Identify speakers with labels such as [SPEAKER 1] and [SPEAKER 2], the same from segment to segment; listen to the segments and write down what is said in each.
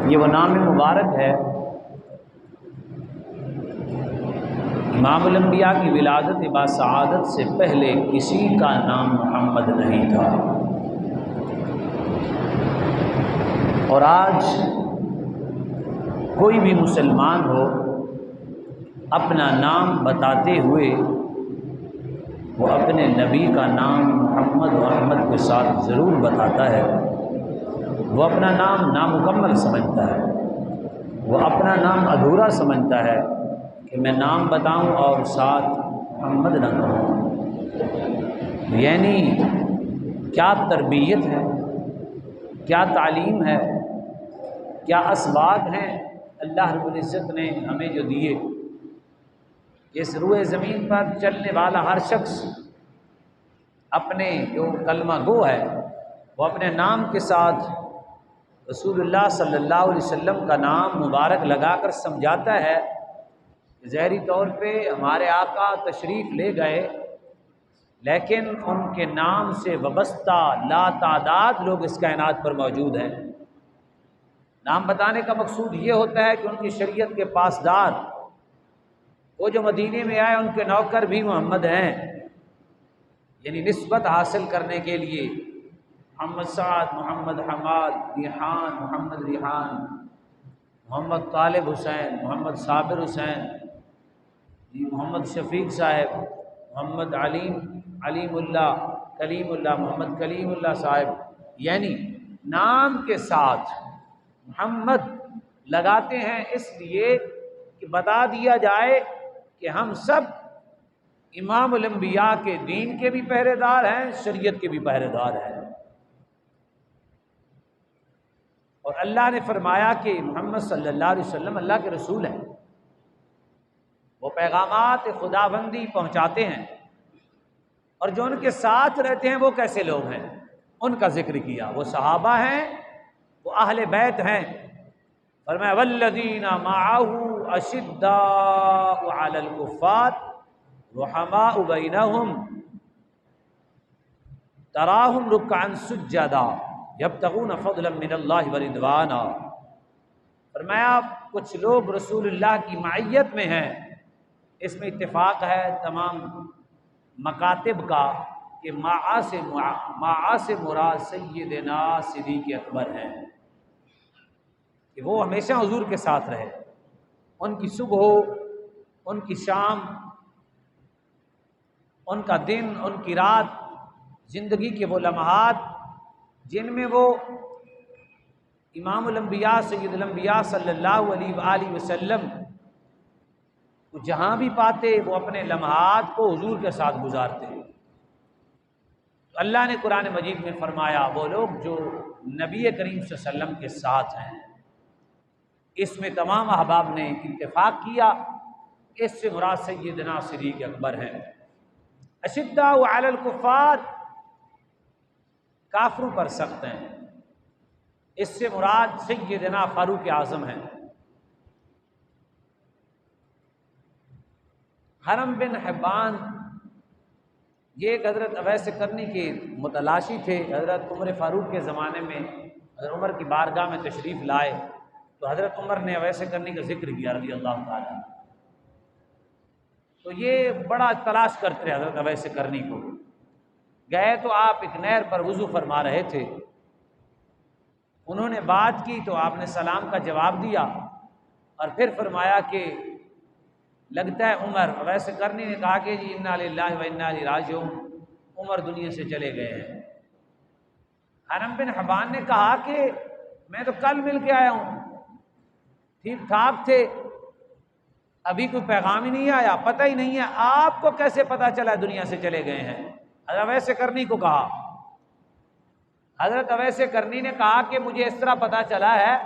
[SPEAKER 1] یہ وہ نام مبارک ہے۔ امام الانبیاء کی ولادت باسعادت سے پہلے کسی کا نام محمد نہیں تھا، اور آج کوئی بھی مسلمان ہو اپنا نام بتاتے ہوئے وہ اپنے نبی کا نام محمد و احمد کے ساتھ ضرور بتاتا ہے۔ وہ اپنا نام نامکمل سمجھتا ہے، وہ اپنا نام ادھورا سمجھتا ہے کہ میں نام بتاؤں اور ساتھ محمد نہ کہوں۔ یعنی کیا تربیت ہے، کیا تعلیم ہے، کیا اسباق ہیں اللہ رب العزت نے ہمیں جو دیے کہ اس روئے زمین پر چلنے والا ہر شخص اپنے جو کلمہ گو ہے وہ اپنے نام کے ساتھ رسول اللہ صلی اللہ علیہ وسلم کا نام مبارک لگا کر سمجھاتا ہے کہ ظاہری طور پہ ہمارے آقا تشریف لے گئے، لیکن ان کے نام سے وابستہ لاتعداد لوگ اس کائنات پر موجود ہیں۔ نام بتانے کا مقصود یہ ہوتا ہے کہ ان کی شریعت کے پاسدار، وہ جو مدینے میں آئے ان کے نوکر بھی محمد ہیں، یعنی نسبت حاصل کرنے کے لیے محمد سعد، محمد حماد، ریحان، محمد ریحان، محمد طالب حسین، محمد صابر حسین، محمد شفیق صاحب، محمد علیم اللہ، کلیم اللہ، محمد کلیم اللہ صاحب، یعنی نام کے ساتھ محمد لگاتے ہیں اس لیے کہ بتا دیا جائے کہ ہم سب امام الانبیاء کے دین کے بھی پہرے دار ہیں، شریعت کے بھی پہرے دار ہیں۔ اور اللہ نے فرمایا کہ محمد صلی اللہ علیہ وسلم اللہ کے رسول ہیں، وہ پیغامات خداوندی پہنچاتے ہیں، اور جو ان کے ساتھ رہتے ہیں وہ کیسے لوگ ہیں ان کا ذکر کیا۔ وہ صحابہ ہیں، وہ اہل بیت ہیں۔ فرمایا والذین معہ اشداء علی الکفار رحماء بینہم تراہم رکعا سجدا یبتغون فضلا من اللہ ورضوانا۔ فرمایا کچھ لوگ رسول اللہ کی معیت میں ہیں، اس میں اتفاق ہے تمام مکاتب کا کہ معا سے مراد سیدنا صدیق اکبر ہیں، کہ وہ ہمیشہ حضور کے ساتھ رہے، ان کی صبح ہو، ان کی شام، ان کا دن، ان کی رات، زندگی کے وہ لمحات جن میں وہ امام الانبیاء سید الانبیاء صلی اللہ علیہ وآلہ وسلم کو جہاں بھی پاتے وہ اپنے لمحات کو حضور کے ساتھ گزارتے۔ تو اللہ نے قرآن مجید میں فرمایا وہ لوگ جو نبی کریم صلی اللہ علیہ وسلم کے ساتھ ہیں، اس میں تمام احباب نے اتفاق کیا، اس سے مراد سیدنا صدیق اکبر ہیں۔ اشداء علی الکفار، کافروں پر سخت ہیں، اس سے مراد سیدنا فاروق اعظم ہیں۔ حرم بن حبان یہ ایک حضرت اویس کرنی کے متلاشی تھے، حضرت عمر فاروق کے زمانے میں حضرت عمر کی بارگاہ میں تشریف لائے تو حضرت عمر نے اویس کرنی کا ذکر کیا رضی اللہ تعالیٰ، تو یہ بڑا تلاش کرتے رہے حضرت اویس کرنی کو۔ گئے تو آپ ایک نہر پر وضو فرما رہے تھے، انہوں نے بات کی تو آپ نے سلام کا جواب دیا، اور پھر فرمایا کہ لگتا ہے عمر، اویس کرنی نے کہا کہ جی انا للہ و انا الیہ راجعون، عمر دنیا سے چلے گئے ہیں۔ حرم بن حبان نے کہا کہ میں تو کل مل کے آیا ہوں، ٹھیک ٹھاک تھے، ابھی کوئی پیغام ہی نہیں آیا، پتہ ہی نہیں ہے، آپ کو کیسے پتہ چلا دنیا سے چلے گئے ہیں؟ حضرت اویس کرنی کو کہا۔ حضرت اویس کرنی نے کہا کہ مجھے اس طرح پتہ چلا ہے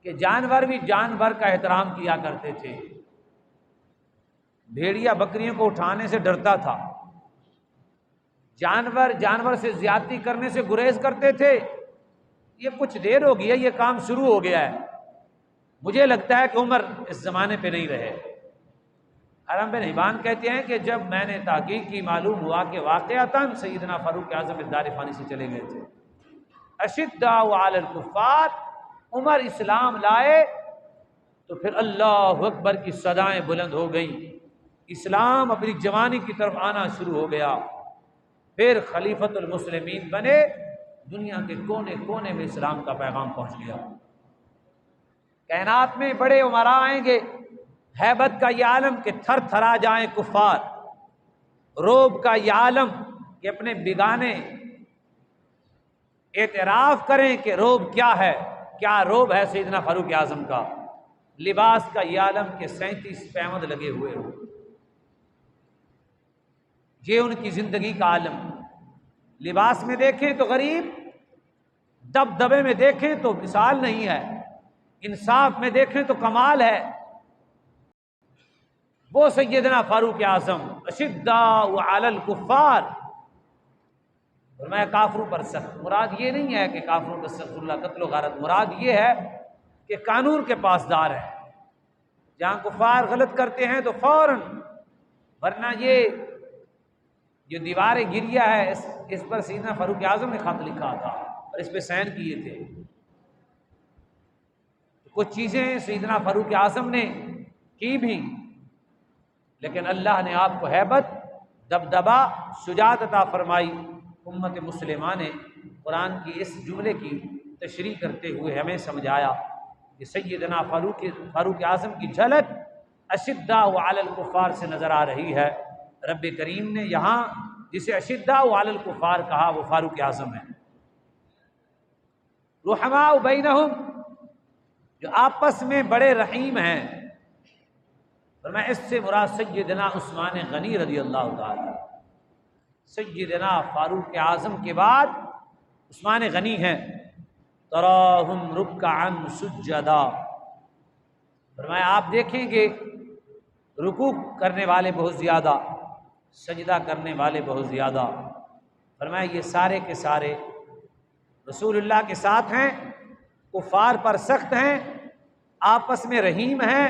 [SPEAKER 1] کہ جانور بھی جانور کا احترام کیا کرتے تھے، بھیڑیا بکریوں کو اٹھانے سے ڈرتا تھا، جانور سے زیادتی کرنے سے گریز کرتے تھے۔ یہ کچھ دیر ہو گیا، یہ کام شروع ہو گیا ہے، مجھے لگتا ہے کہ عمر اس زمانے پہ نہیں رہے۔ حرم بن حبان کہتے ہیں کہ جب میں نے تحقیق کی معلوم ہوا کہ واقعتاً سیدنا فاروق اعظم دار فانی سے چلے گئے تھے۔ اشداء علی الکفار، عمر اسلام لائے تو پھر اللہ اکبر کی صدائیں بلند ہو گئیں، اسلام اپنی جوانی کی طرف آنا شروع ہو گیا، پھر خلیفۃ المسلمین بنے، دنیا کے کونے کونے میں اسلام کا پیغام پہنچ گیا۔ کائنات میں بڑے امراء آئیں گے، ہیبت کا یہ عالم کہ تھر تھرا جائیں کفار، روب کا یہ عالم کہ اپنے بیگانے اعتراف کریں کہ روب کیا ہے، کیا روب ہے سیدنا فاروق اعظم کا، لباس کا یہ عالم کہ 37 پیوند لگے ہوئے ہو، یہ ان کی زندگی کا عالم۔ لباس میں دیکھیں تو غریب، دبدبے میں دیکھیں تو مثال نہیں ہے، انصاف میں دیکھیں تو کمال ہے۔ وہ سیدنا فاروق اعظم اشداء علی الکفار، فرمایا کافروں پر سخت، مراد یہ نہیں ہے کہ کافروں پر سخت اللہ قتل و غارت، مراد یہ ہے کہ قانون کے پاسدار ہے، جہاں کفار غلط کرتے ہیں تو فوراً، ورنہ یہ جو دیوار گریا ہے اس پر سیدنا فاروق اعظم نے خط لکھا تھا اور اس پہ سائن کیے تھے۔ کچھ چیزیں سیدنا فاروق اعظم نے کی بھی، لیکن اللہ نے آپ کو ہیبت، دبدبا، شجاعت عطا فرمائی۔ امت مسلمہ نے قرآن کی اس جملے کی تشریح کرتے ہوئے ہمیں سمجھایا کہ سیدنا فاروق اعظم کی جھلک اشداء علی الکفار سے نظر آ رہی ہے۔ رب کریم نے یہاں جسے اشداء علی الکفار کہا وہ فاروق اعظم ہے۔ رحماء بینہم، جو آپس میں بڑے رحیم ہیں، فرمایا اس سے مراد سیدنا عثمان غنی رضی اللہ تعالی، سیدنا فاروق اعظم کے بعد عثمان غنی ہیں۔ تراہم رکعا سجدا، فرمایا آپ دیکھیں گے رکوع کرنے والے بہت زیادہ، سجدہ کرنے والے بہت زیادہ۔ فرمایا یہ سارے کے سارے رسول اللہ کے ساتھ ہیں، کفار پر سخت ہیں، آپس میں رحیم ہیں،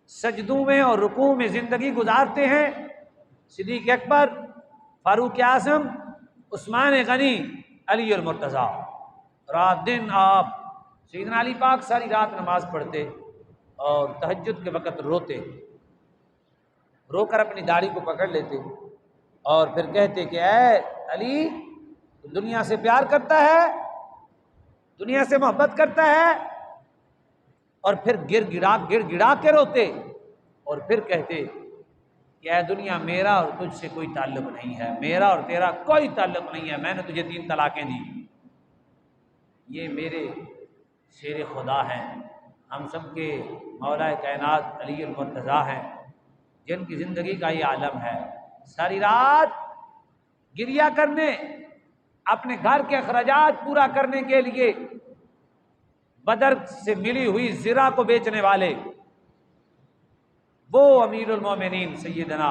[SPEAKER 1] سجدوں میں اور رکوع میں زندگی گزارتے ہیں۔ صدیق اکبر، فاروق اعظم، عثمان غنی، علی المرتضیٰ، رات دن آپ سیدنا علی پاک ساری رات نماز پڑھتے اور تہجد کے وقت روتے، رو کر اپنی داڑھی کو پکڑ لیتے اور پھر کہتے کہ اے علی، تو دنیا سے پیار کرتا ہے، دنیا سے محبت کرتا ہے، اور پھر گر گڑا کے روتے اور پھر کہتے کہ اے دنیا، میرا اور تجھ سے کوئی تعلق نہیں ہے، میرا اور تیرا کوئی تعلق نہیں ہے، میں نے تجھے 3 طلاقیں دی۔ یہ میرے شیر خدا ہیں، ہم سب کے مولا کائنات علی المرتضیٰ ہیں، جن کی زندگی کا یہ عالم ہے۔ ساری رات گریا کرنے، اپنے گھر کے اخراجات پورا کرنے کے لیے بدر سے ملی ہوئی زرہ کو بیچنے والے، وہ امیر المومنین سیدنا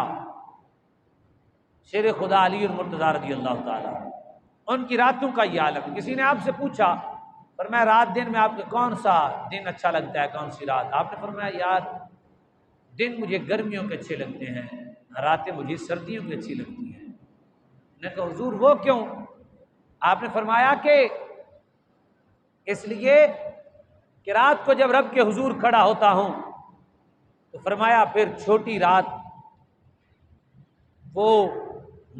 [SPEAKER 1] شیر خدا علی المرتضیٰ رضی اللہ تعالیٰ، ان کی راتوں کا یہ عالم۔ کسی نے آپ سے پوچھا، فرمایا رات دن میں آپ کو کون سا دن اچھا لگتا ہے، کون سی رات؟ آپ نے فرمایا یار دن مجھے گرمیوں کے اچھے لگتے ہیں، راتیں مجھے سردیوں کی اچھی لگتی ہیں۔ میں نے کہا حضور وہ کیوں؟ آپ نے فرمایا کہ اس لیے کہ رات کو جب رب کے حضور کھڑا ہوتا ہوں تو فرمایا پھر چھوٹی رات وہ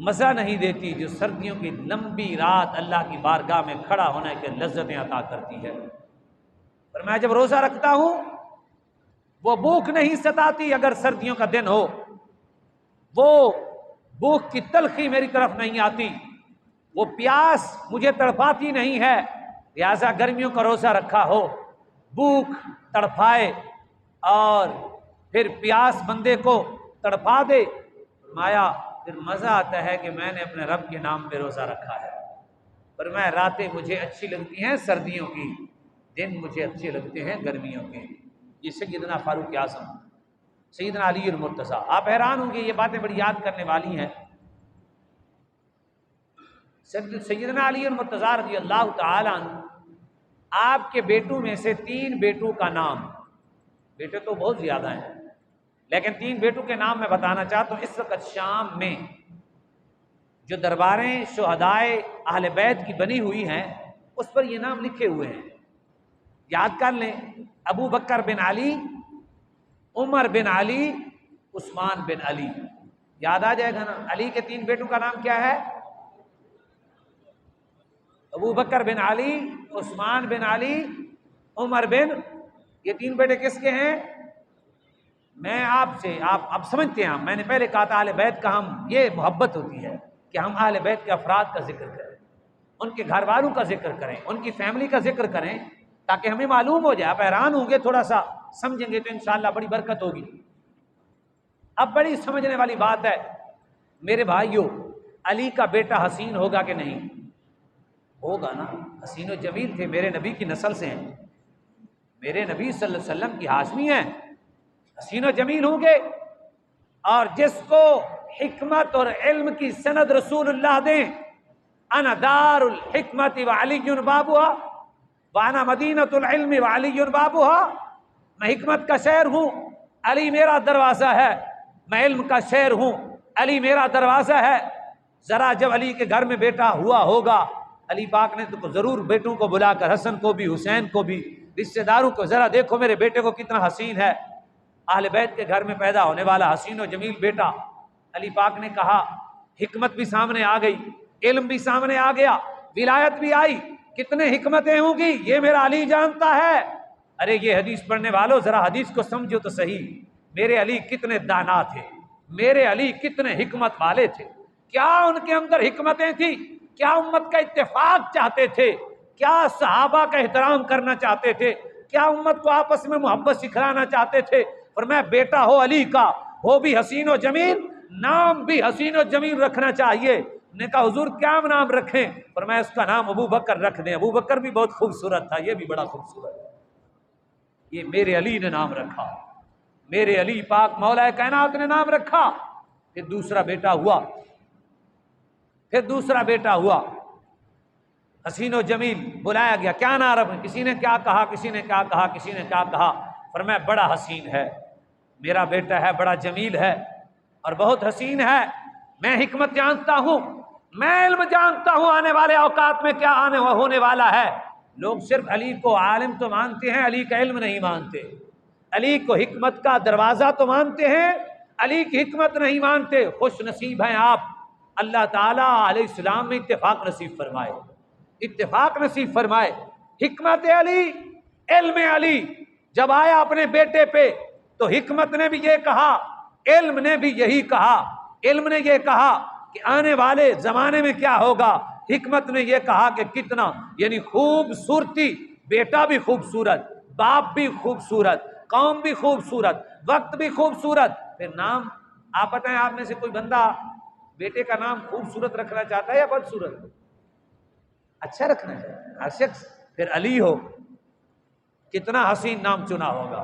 [SPEAKER 1] مزہ نہیں دیتی جو سردیوں کی لمبی رات اللہ کی بارگاہ میں کھڑا ہونے کے لذتیں عطا کرتی ہے۔ فرمایا جب روزہ رکھتا ہوں وہ بھوک نہیں ستاتی اگر سردیوں کا دن ہو، وہ بھوک کی تلخی میری طرف نہیں آتی، وہ پیاس مجھے تڑپاتی نہیں ہے، لہذا گرمیوں کا روزہ رکھا ہو، بھوک تڑپائے اور پھر پیاس بندے کو تڑپا دے، فرمایا پھر مزہ آتا ہے کہ میں نے اپنے رب کے نام پہ روزہ رکھا ہے۔ فرمایا راتیں مجھے اچھی لگتی ہیں سردیوں کی، دن مجھے اچھے لگتے ہیں گرمیوں کے۔ یہ سیدنا فاروق اعظم، سیدنا علی المرتضیٰ۔ آپ حیران ہوں گے، یہ باتیں بڑی یاد کرنے والی ہیں۔ سیدنا علی المرتضیٰ رضی اللہ تعالیٰ عنہ، آپ کے بیٹوں میں سے 3 بیٹوں کا نام، بیٹے تو بہت زیادہ ہیں لیکن 3 بیٹوں کے نام میں بتانا چاہتا ہوں۔ اس وقت شام میں جو درباریں شہدائے اہل بیت کی بنی ہوئی ہیں اس پر یہ نام لکھے ہوئے ہیں۔ یاد کر لیں، ابو بکر بن علی، عمر بن علی، عثمان بن علی، یاد آ جائے گا نا۔ علی کے 3 بیٹوں کا نام کیا ہے؟ ابو بکر بن علی، عثمان بن علی، عمر بن، یہ 3 بیٹے کس کے ہیں؟ میں آپ سے، آپ اب سمجھتے ہیں، میں نے پہلے کہا تھا اہل بیت کا ہم یہ محبت ہوتی ہے کہ ہم اہل بیت کے افراد کا ذکر کریں، ان کے گھر والوں کا ذکر کریں، ان کی فیملی کا ذکر کریں، تاکہ ہمیں معلوم ہو جائے۔ آپ حیران ہوں گے، تھوڑا سا سمجھیں گے تو انشاءاللہ بڑی برکت ہوگی۔ اب بڑی سمجھنے والی بات ہے میرے بھائیوں، علی کا بیٹا حسین ہوگا کہ نہیں؟ ہوگا نا، حسین و جمیل تھے، میرے نبی کی نسل سے ہیں، میرے نبی صلی اللہ علیہ وسلم کی ہاشمی ہیں، حسین و جمیل ہوں گے۔ اور جس کو حکمت اور علم کی سند رسول اللہ دیں، انا دار الحکمت وعلی بابها وانا مدینۃ العلم وعلی بابها، میں حکمت کا شہر ہوں، علی میرا دروازہ ہے، میں علم کا شہر ہوں، علی میرا دروازہ ہے۔ ذرا جب علی کے گھر میں بیٹا ہوا ہوگا، علی پاک نے تو ضرور بیٹوں کو بلا کر، حسن کو بھی، حسین کو بھی، رشتہ داروں کو، ذرا دیکھو میرے بیٹے کو کتنا حسین ہے۔ اہل بیت کے گھر میں پیدا ہونے والا حسین و جمیل بیٹا، علی پاک نے کہا، حکمت بھی سامنے آ گئی، علم بھی سامنے آ گیا، ولایت بھی آئی، کتنے حکمتیں ہوں گی یہ میرا علی جانتا ہے۔ ارے یہ حدیث پڑھنے والوں ذرا حدیث کو سمجھو تو صحیح، میرے علی کتنے دانا تھے، میرے علی کتنے حکمت والے تھے، کیا ان کے اندر حکمتیں تھیں، کیا امت کا اتفاق چاہتے تھے، کیا صحابہ کا احترام کرنا چاہتے تھے، کیا امت کو آپس میں محبت سکھلانا چاہتے تھے۔ فرمایا بیٹا ہو علی کا، ہو بھی حسین و جمیل، نام بھی حسین و جمیل رکھنا چاہیے۔ نے کہا حضور کیا نام رکھیں؟ فرمایا اس کا نام ابو بکر رکھ دیں، ابو بکر بھی بہت خوبصورت تھا، یہ بھی بڑا خوبصورت ہے، یہ میرے علی نے نام رکھا، میرے علی پاک مولا کائنات نے نام رکھا۔ پھر دوسرا بیٹا ہوا، پھر دوسرا بیٹا ہوا حسین و جمیل، بلایا گیا، کیا نام رکھیں؟ کسی نے کیا کہا، کسی نے کیا کہا، کسی نے کیا کہا، فرمایا بڑا حسین ہے میرا بیٹا ہے، بڑا جمیل ہے اور بہت حسین ہے، میں حکمت جانتا ہوں، میں علم جانتا ہوں آنے والے اوقات میں کیا آنے ہونے والا ہے۔ لوگ صرف علی کو عالم تو مانتے ہیں، علی کا علم نہیں مانتے، علی کو حکمت کا دروازہ تو مانتے ہیں، علی کی حکمت نہیں مانتے۔ خوش نصیب ہیں آپ، اللہ تعالیٰ علیہ السلام میں اتفاق نصیب فرمائے، اتفاق نصیب فرمائے۔ حکمت علی، علم علی جب آیا اپنے بیٹے پہ تو حکمت نے بھی یہ کہا، علم نے بھی یہی کہا، علم نے یہ کہا کہ آنے والے زمانے میں کیا ہوگا، حکمت نے یہ کہا کہ کتنا، یعنی خوبصورتی، بیٹا بھی خوبصورت، باپ بھی خوبصورت، قوم بھی خوبصورت، وقت بھی خوبصورت، پھر نام۔ آپ بتائیں آپ میں سے کوئی بندہ بیٹے کا نام خوبصورت رکھنا چاہتا ہے یا بدصورت؟ اچھا رکھنا چاہتا ہے ہر شخص، پھر علی ہو، کتنا حسین نام چنا ہوگا،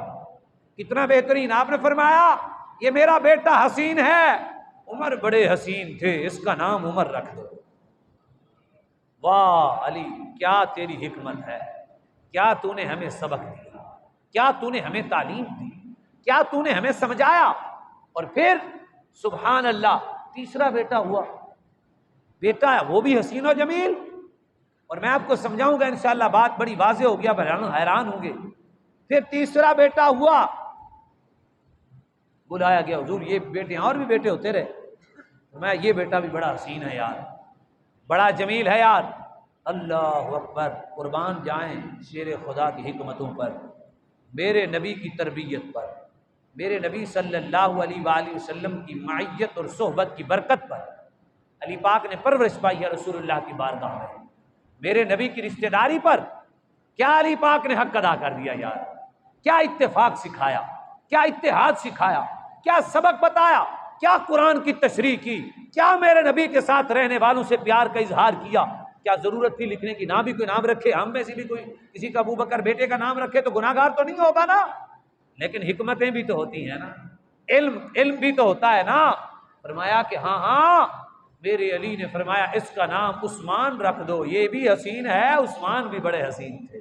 [SPEAKER 1] کتنا بہترین۔ آپ نے فرمایا یہ میرا بیٹا حسین ہے، عمر بڑے حسین تھے، اس کا نام عمر رکھ دو۔ واہ علی کیا تیری حکمت ہے، کیا تو نے ہمیں سبق دیا، کیا تو نے ہمیں تعلیم دی، کیا تو نے ہمیں سمجھایا۔ اور پھر سبحان اللہ تیسرا بیٹا ہوا، بیٹا ہے وہ بھی حسین و جمیل، اور میں آپ کو سمجھاؤں گا انشاءاللہ، بات بڑی واضح ہو گیا، حیران ہوں گے۔ پھر تیسرا بیٹا ہوا، بلایا گیا، حضور یہ بیٹے اور بھی بیٹے ہوتے رہے، میں یہ بیٹا بھی بڑا حسین ہے یار، بڑا جمیل ہے یار۔ اللہ اکبر، قربان جائیں شیر خدا کی حکمتوں پر، میرے نبی کی تربیت پر، میرے نبی صلی اللہ علیہ وآلہ وسلم کی معیت اور صحبت کی برکت پر علی پاک نے پرورش پائی ہے رسول اللہ کی بارگاہ میں، میرے نبی کی رشتہ داری پر کیا علی پاک نے حق ادا کر دیا یار، کیا اتفاق سکھایا، کیا اتحاد سکھایا، کیا سبق بتایا، کیا قرآن کی تشریح کی، کیا میرے نبی کے ساتھ رہنے والوں سے پیار کا اظہار کیا۔ کیا ضرورت تھی لکھنے کی، نہ بھی کوئی نام رکھے، ہم میں سے بھی کوئی کسی کا ابو بکر بیٹے کا نام رکھے تو گناہ گار تو نہیں ہوگا نا، لیکن حکمتیں بھی تو ہوتی ہیں نا، علم بھی تو ہوتا ہے نا۔ فرمایا کہ ہاں میرے علی نے فرمایا اس کا نام عثمان رکھ دو، یہ بھی حسین ہے، عثمان بھی بڑے حسین تھے۔